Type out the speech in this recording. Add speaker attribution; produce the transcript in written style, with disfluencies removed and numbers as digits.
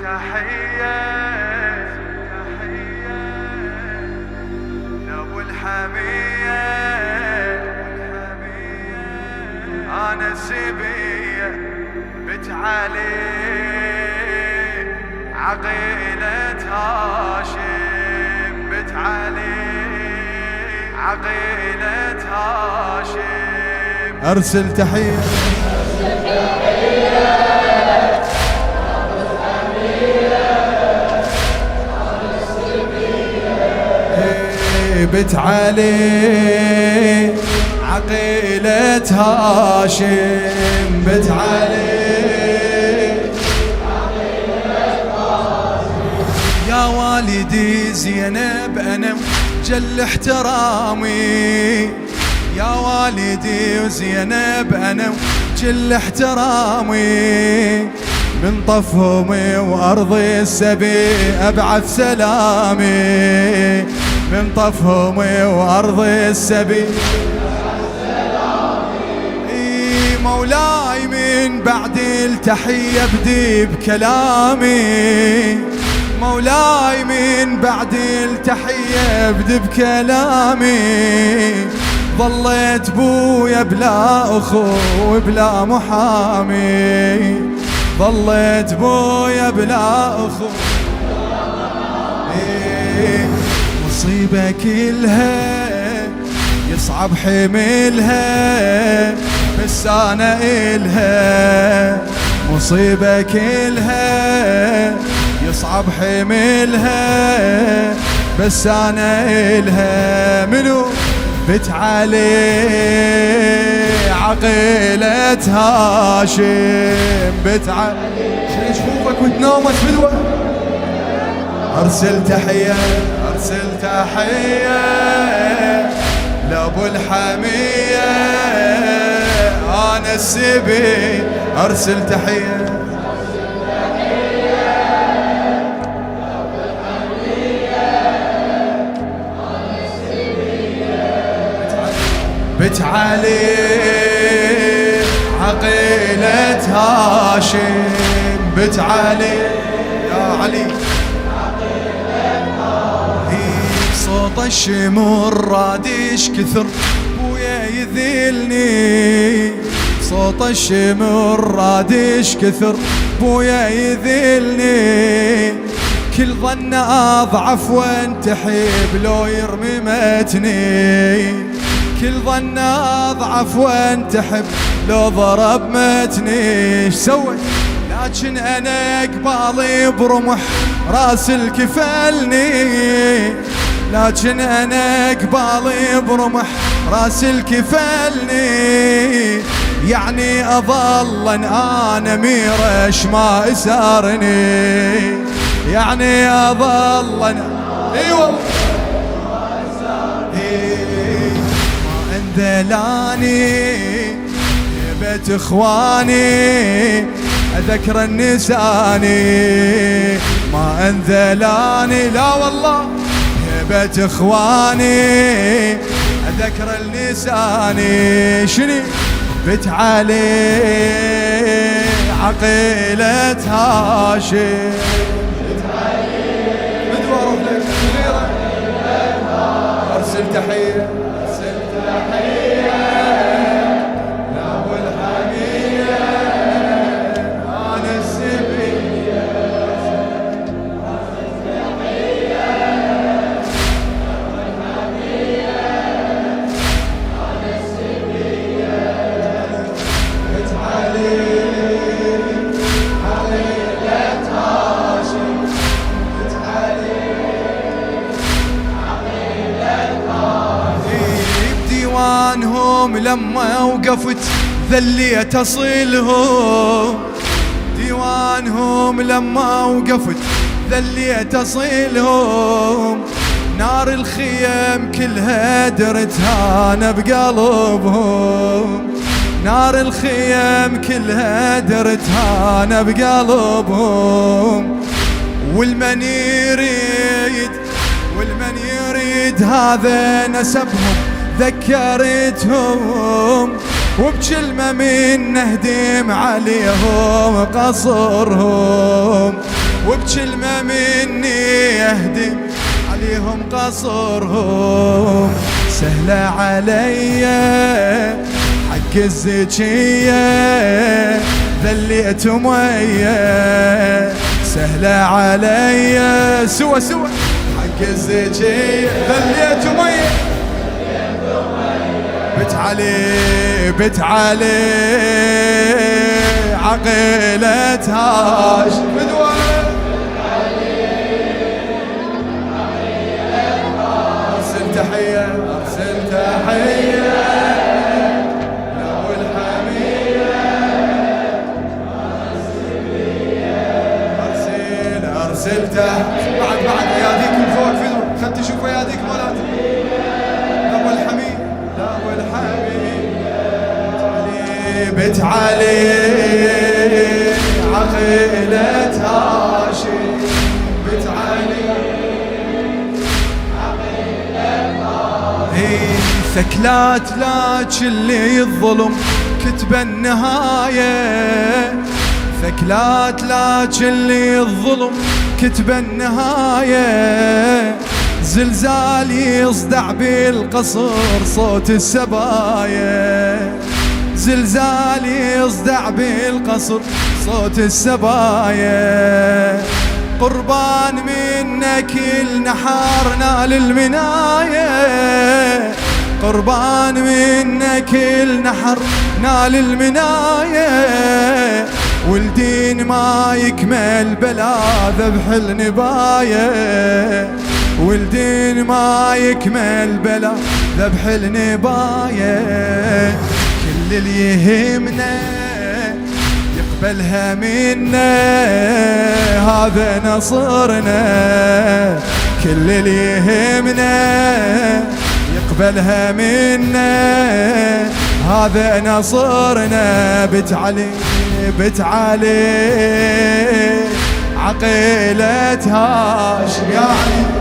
Speaker 1: تحية لأبو الحمية، أنا السبية بت علي عقيلة هاشم، بت علي عقيلة هاشم.
Speaker 2: أرسل تحية بت علي عقيلة هاشم، بت علي عقيلة هاشم. يا والدي زينب أنا جل احترامي، يا والدي وزينب أنا جل احترامي، من طفهمي وأرض السبي أبعث سلامي، من طفهمي وأرض السبي أبعث سلامي. مولاي من بعد التحية بدي بكلامي، مولاي من بعد التحية بدي بكلامي، ظليت بويا بلا أخو وبلا محامي، ظليت بويا بلا أخو مصيبة كلها يصعب حملها، بس أنا إلها مصيبة كلها يصعب حملها، بس أنا إلها. منو بت علي عقيلة هاشم، بت علي شو شوفك وتنومت بدوى. أرسل تحية أرسل تحية لأبو الحمية، أنا السبي. أرسل تحية بت علي عقيلة هاشم، بت علي يا علي صوت الشمر رادش كثر بويا يذلني، صوت الشمر رادش كثر بويا يذلني، كل ظن أضعف وانتحب لو يرمي متني، كل ظن أضعف وانتحب لو ضرب متني. ايش سويت لكن أنا قبالي برمح راس الكفلني، لكن أنا قبالي برمح راس الكفلني، يعني أظل أنا ميرش ما أسارني، يعني أظل أيوة ما انذلاني بيت إخواني أذكر النساني، ما انذلاني لا والله بيت إخواني أذكر النساني. شني بت علي عقيلة هاشم، بت علي بدو أروح لك غيرك. أرسل تحية أرسل تحية لأبو الحمية، أنا السبية. أرسل تحية لأبو الحمية، أنا السبية. بت علي عقيلة هاشم، بت علي عقيلة هاشم. بديوانهم لما وقفت ذليت أصلهم، ديوانهم لما وقفت ذليت أصلهم، نار الخيم كلها درتها أنا بقلبهم، نار الخيم كلها درتها أنا بقلبهم، والمن يريد والمن يريد هذا نسبهم ذكرتهم، وبكلمة من نهدم عليهم قصرهم، وبكلمة مني يهدي عليهم قصرهم. سهلة عليا حق الزكية ذليتم ويا. سهلة عليا سوى حق الزكية ذليتم ويا. بت علي عقيلتهاش بدوى. أرسل تحية لو الحمية. أرسل بعد اياديك من فوق فدوى. خد تشوف اياديك مالات لو الحمية بت علي عقيلة هاشم. بت علي ثكلات لاج اللي الظلم كتب النهاية. ثكلات لاج اللي الظلم كتب النهاية. زلزال يصدع بالقصر صوت السبايا. زلزال يصدع بالقصر صوت السبايا. قربان منك النحار نال المناية. قربان منك النحر نال المناية. والدين ما يكمل بلا ذبح النباية. والدين ما يكمل بلا ذبح النباية. كل اللي يهمنا يقبلها منا هذا نصرنا. كل اللي يهمنا يقبلها منا هذا نصرنا. بت علي عقيلة هاشم يعني